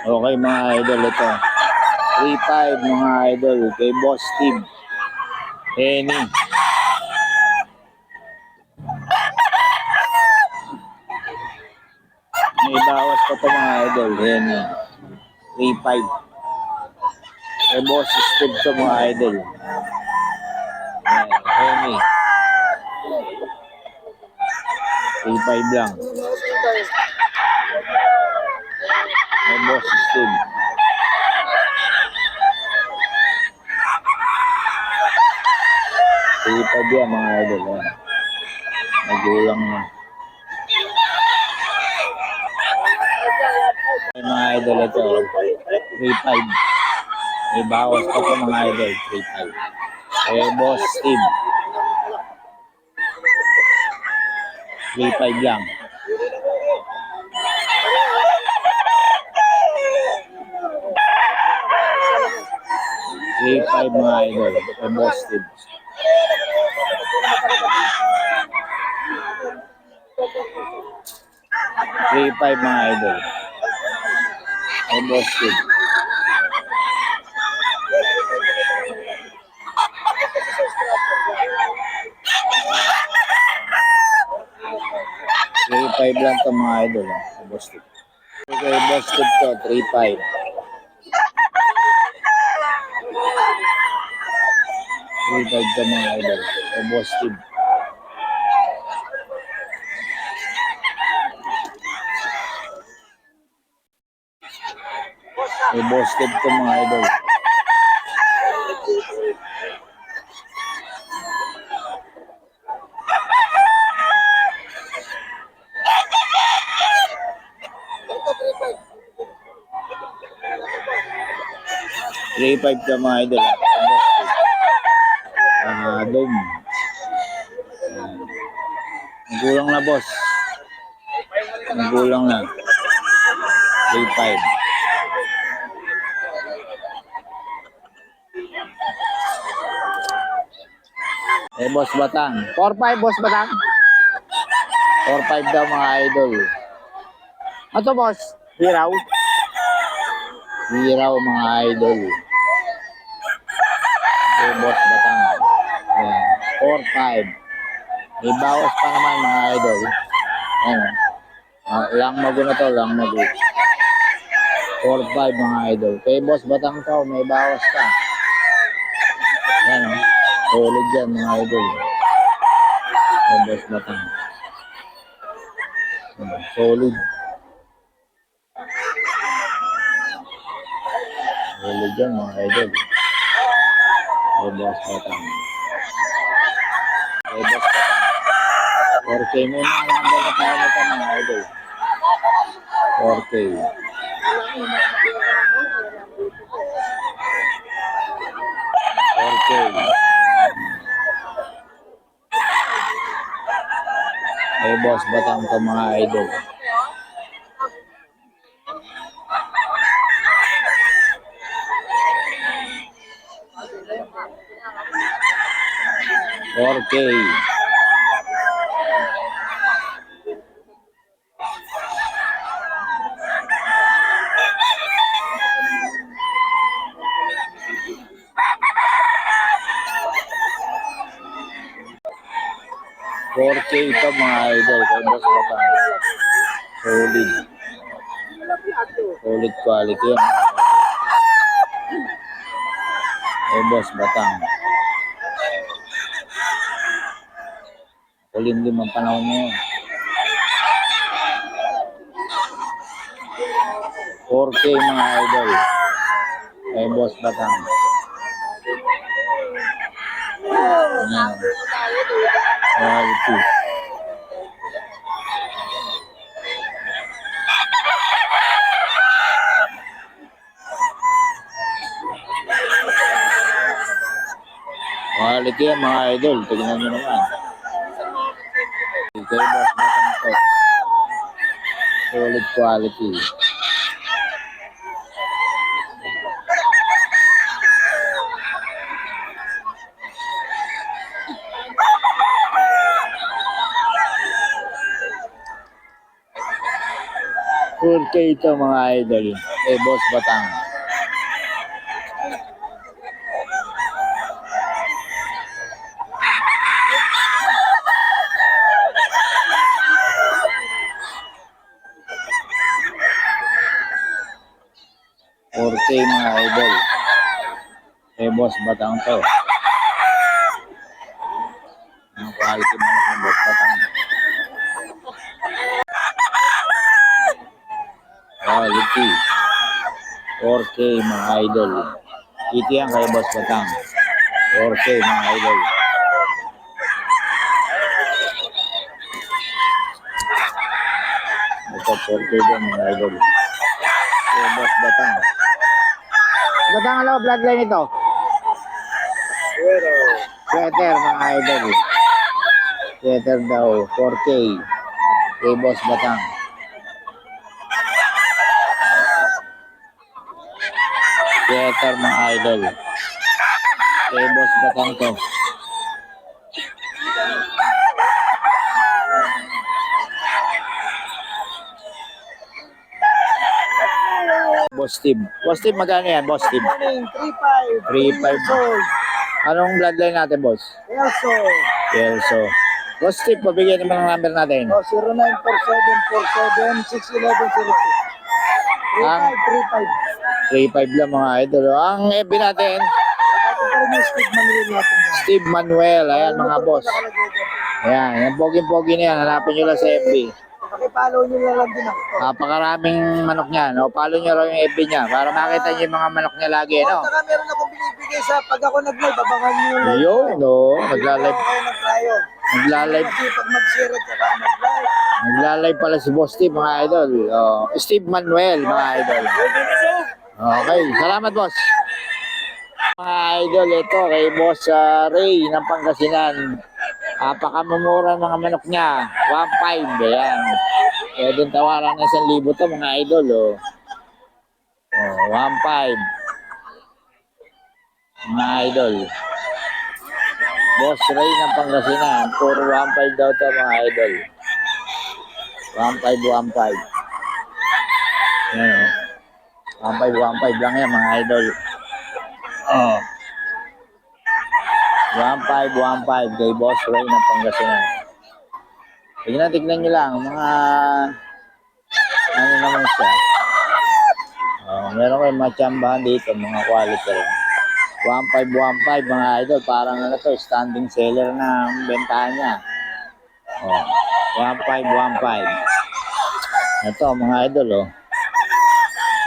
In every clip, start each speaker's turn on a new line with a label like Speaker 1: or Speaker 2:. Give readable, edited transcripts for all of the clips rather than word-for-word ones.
Speaker 1: Okay mga idol, ito. 3.5 mga idol kay Boss Steve. Henny. May bawas pa ito mga idol. Henny. 3.5. Kay Boss Steve ito mga idol. Henny. 3.5 lang. Kay Boss Steve. Ipad yan mga idol. Nagulang na. Mga idol ito. 3.5. May bawas pa po mga idol. 3.5. Eh, Boss Steve. 3.5 lang. Three-five mga idol. Eh, Boss Steve. Three-five mga idol. Eh, Boss Steve. Three-five lang ito mga idol. Eh, Boss Steve. Okay, Boss Steve to. 3.5. 3.5 ito mga idol. Eh, Boss Steve. Eh, Boss Steve ito mga idol. Three-five ito mga idol. Eh, Boss Steve. Dome. Nagulang na boss. Nagulang na. 3.5. Eh, Boss Batang. 4.5 Boss Batang. 4.5 daw mga idol. Ano boss? Hiraw. Hiraw mga idol. Eh, Boss Batang. Ayan. 4.5. May bawas pa naman mga idol. Ayan. Lang mago na to. Lang mago. 4.5 mga idol. Kay Boss Batang to, may bawas ka. Ayan o. Solid yan mga idol. Kay Boss Batang. Solid. Solid yan mga idol. Kay Boss Batang. Kay Boss Batang. 4K mo na number na tayo nito mga idol. 4K. 4K. Kay Boss Batang to mga idol. $4K. $4K ito mga idol kay Boss Batang. Solid. Solid quality yan. Kay Boss Batang. Kulimlim ang panahon mo. 4K mga idol. Kay Boss Batang. Ayan. Quality. Quality yan mga idol. Tignan nyo naman. Kay Boss Batang to. Solid quality. $4K ito mga idol. kay Boss Batang. K mga idol. Kay Boss Batang to. Ang quality manok ng Boss Batang. Quality. 4K mga idol. Ito yan kay Boss Batang. 4K mga idol. Ito 4K din mga idol. Kay Boss Batang. Batang ano bloodline ito? Sweater mga idol. Sweater daw. 4K. Kay Boss Batang. Sweater mga idol. Kay Boss Batang to. Boss Steve. Boss Steve, magkano yan, Boss Steve?
Speaker 2: 3.5.
Speaker 1: 3.5. Anong bloodline natin, boss?
Speaker 2: Elso.
Speaker 1: Kelso. Boss Steve, pabigyan naman ang number natin.
Speaker 2: 0947476110.
Speaker 1: Ang 3.5 lang mga idol. Ang FB natin, Steve Manuel. Ayan mga boss. Ayan, yung pogi-pogi na yan. Hanapin nyo lang sa FB.
Speaker 2: Pakipollow nyo na lang din ako.
Speaker 1: Napakaraming manok niya. No? Follow nyo raw yung FB niya para makita nyo yung mga manok niya lagi. No?
Speaker 2: Saka meron akong binibigay sa pag ako nag-live, abangan nyo yung live.
Speaker 1: Yun, no? Nagla-live. Nagla-live.
Speaker 2: Kasi pag mag-share at saka mag-live.
Speaker 1: Nagla-live pala si Boss Steve mga idol. Oh, Steve Manuel mga idol. Okay, salamat boss. Mga idol, ito kay Boss Ray ng Pangasinan. Napakamumura mga manok niya. 1.5. Ayan. Pwede tawaran ng 1,000 to mga idol. Oh. 1.5. Mga idol. Boss Ray ng Pangasinan. Puro 1.5 daw to mga idol. 1.5. Ayan o. 1.5 lang yan mga idol. Oh. 1.5 kay Boss Ray ng Pangasinan. Tignan nyo lang mga ano naman siya. Meron kayong matsambahan dito mga quality rin. 1.5 mga idol. Parang ano to, standing seller na ang bentahan niya. 1.5. Ito mga idol oh.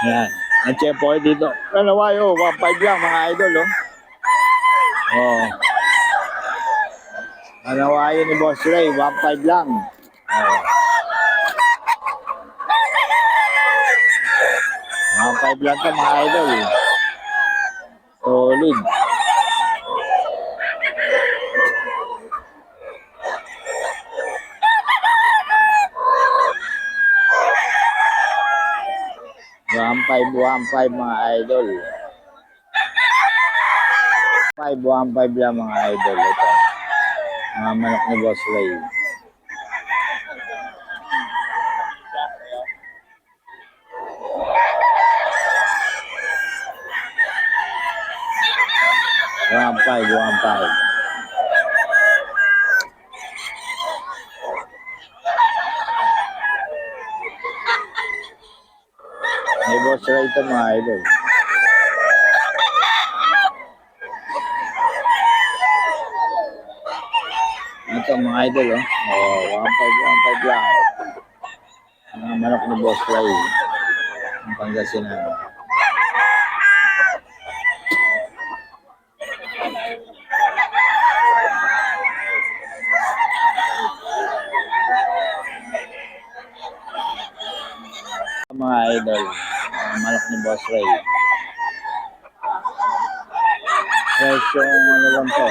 Speaker 1: Yan. Ang tiyempo dito. Nalaway oh. 1.5 lang mga idol oh. Oh. Nalawayo ni Boss Ray. 1.5 lang. Oh. 1.5 lang to mga idol. Solid. One five mga idol. 1.5 lang mga idol. Ito. Mga manok ni Boss Ray. One five. May Boss Ray ito mga idol. Ito mga idol oh. 1.5 lang. Mga manok ni Boss Ray. Ang Pangasinan. Mga idol. Mga manok ni Boss Ray. Presyo ano lang to.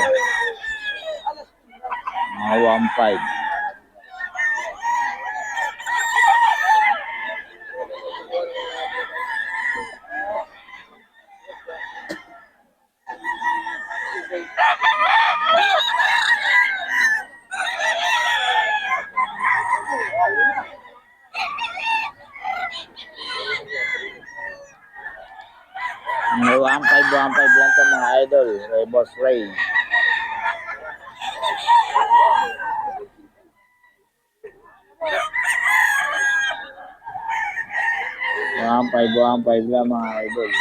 Speaker 1: Mga 1.5. 1.5 lang to mga idol. Kay Boss Ray. 1.5 lang mga idol.